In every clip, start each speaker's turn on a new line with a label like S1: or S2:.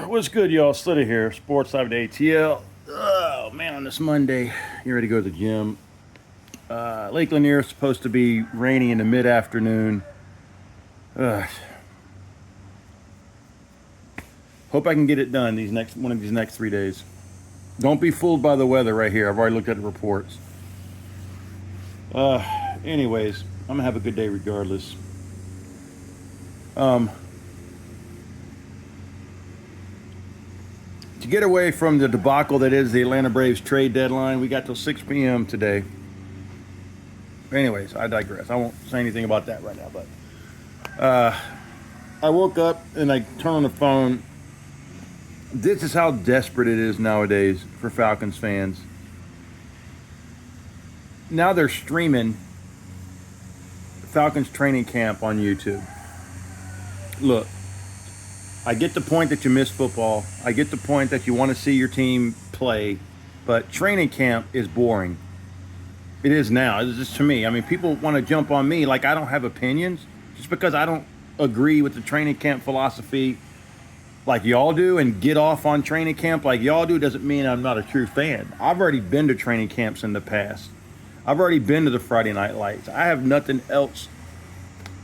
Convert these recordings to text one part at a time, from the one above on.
S1: What's good, y'all? SLITA here, Sports Live at ATL. Oh, man, on this Monday, you ready to go to the gym. Lake Lanier is supposed to be rainy in the mid-afternoon. Hope I can get it done one of these next 3 days. Don't be fooled by the weather right here. I've already looked at the reports. Anyways, I'm going to have a good day regardless. To get away from the debacle that is the Atlanta Braves trade deadline, we got till 6 p.m. today. Anyways, I digress. I won't say anything about that right now, but I woke up and I turned on the phone. This is how desperate it is nowadays for Falcons fans. Now they're streaming Falcons training camp on YouTube. Look, I get the point that you miss football. I get the point that you want to see your team play, but training camp is boring. It is now. It's just to me. I mean, people want to jump on me like I don't have opinions just because I don't agree with the training camp philosophy like y'all do and get off on training camp like y'all do doesn't mean I'm not a true fan. I've already been to training camps in the past. I've already been to the Friday Night Lights. I have nothing else,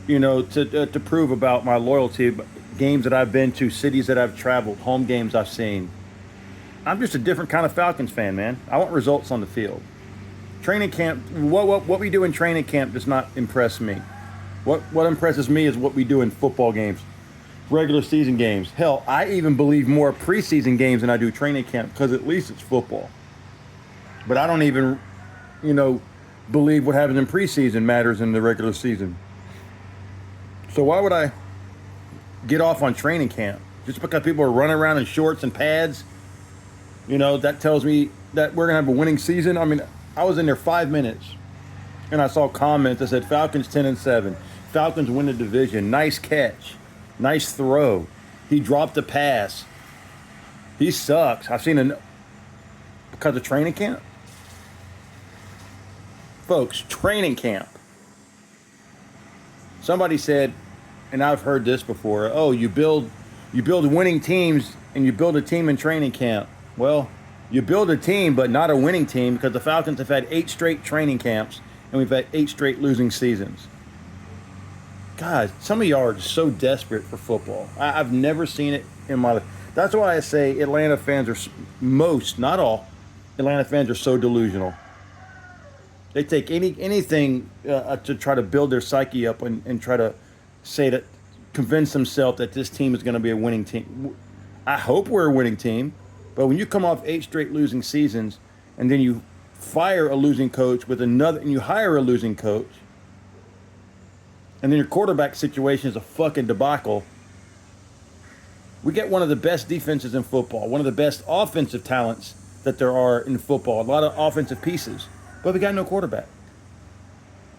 S1: to prove about my loyalty. But games that I've been to, cities that I've traveled, home games I've seen. I'm just a different kind of Falcons fan, man. I want results on the field. Training camp, what we do in training camp does not impress me. What impresses me is what we do in football games, regular season games. Hell, I even believe more preseason games than I do training camp because at least it's football. But I don't even, believe what happens in preseason matters in the regular season. So why would I get off on training camp just because people are running around in shorts and pads? That tells me that we're gonna have a winning season. I mean, I was in there 5 minutes and I saw comments that said Falcons 10-7, Falcons win the division, nice catch, nice throw, he dropped a pass, he sucks. I've seen because of training camp. Folks, training camp. Somebody said, and I've heard this before, oh, you build winning teams and you build a team in training camp. Well, you build a team, but not a winning team because the Falcons have had 8 straight training camps and we've had 8 straight losing seasons. God, some of y'all are just so desperate for football. I've never seen it in my life. That's why I say Atlanta fans are not all, Atlanta fans are so delusional. They take anything to try to build their psyche up and try to convince themselves that this team is going to be a winning team. I hope we're a winning team, but when you come off 8 straight losing seasons and then you fire a losing coach with another, and you hire a losing coach, and then your quarterback situation is a fucking debacle. We get one of the best defenses in football, one of the best offensive talents that there are in football, a lot of offensive pieces, but we got no quarterback.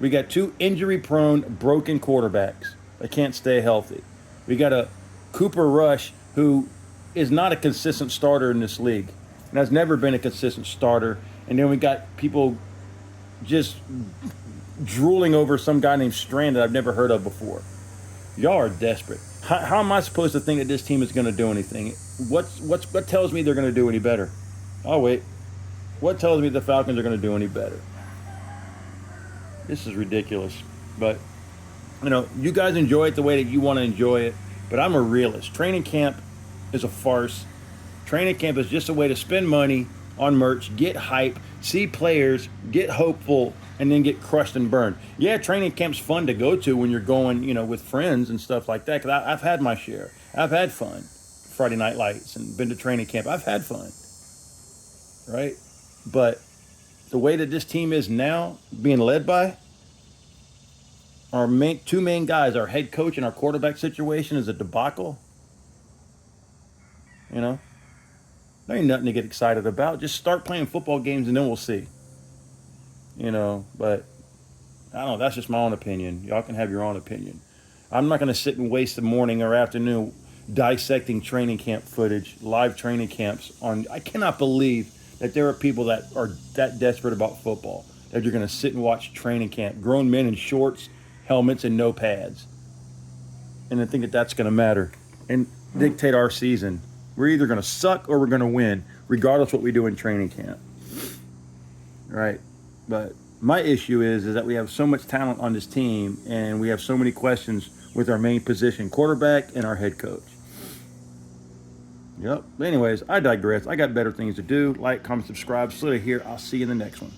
S1: We got 2 injury-prone, broken quarterbacks that can't stay healthy. We got a Cooper Rush who is not a consistent starter in this league and has never been a consistent starter. And then we got people just drooling over some guy named Strand that I've never heard of before. Y'all are desperate. How am I supposed to think that this team is going to do anything? What tells me they're going to do any better? Oh, wait. What tells me the Falcons are going to do any better? This is ridiculous. But, you guys enjoy it the way that you want to enjoy it. But I'm a realist. Training camp is a farce. Training camp is just a way to spend money on merch, get hype, see players, get hopeful, and then get crushed and burned. Yeah, training camp's fun to go to when you're going, with friends and stuff like that. Because I've had my share. I've had fun. Friday Night Lights and been to training camp. I've had fun. Right? But the way that this team is now, being led by our 2 main guys, our head coach and our quarterback situation is a debacle. There ain't nothing to get excited about. Just start playing football games and then we'll see. But I don't know. That's just my own opinion. Y'all can have your own opinion. I'm not going to sit and waste the morning or afternoon dissecting training camp footage, live training camps I cannot believe that there are people that are that desperate about football that you're going to sit and watch training camp, grown men in shorts, helmets, and no pads. And I think that that's going to matter and dictate our season. We're either going to suck or we're going to win, regardless what we do in training camp. Right? But my issue is that we have so much talent on this team, and we have so many questions with our main position, quarterback and our head coach. Yep. Anyways, I digress. I got better things to do. Like, comment, subscribe. SLITA here. I'll see you in the next one.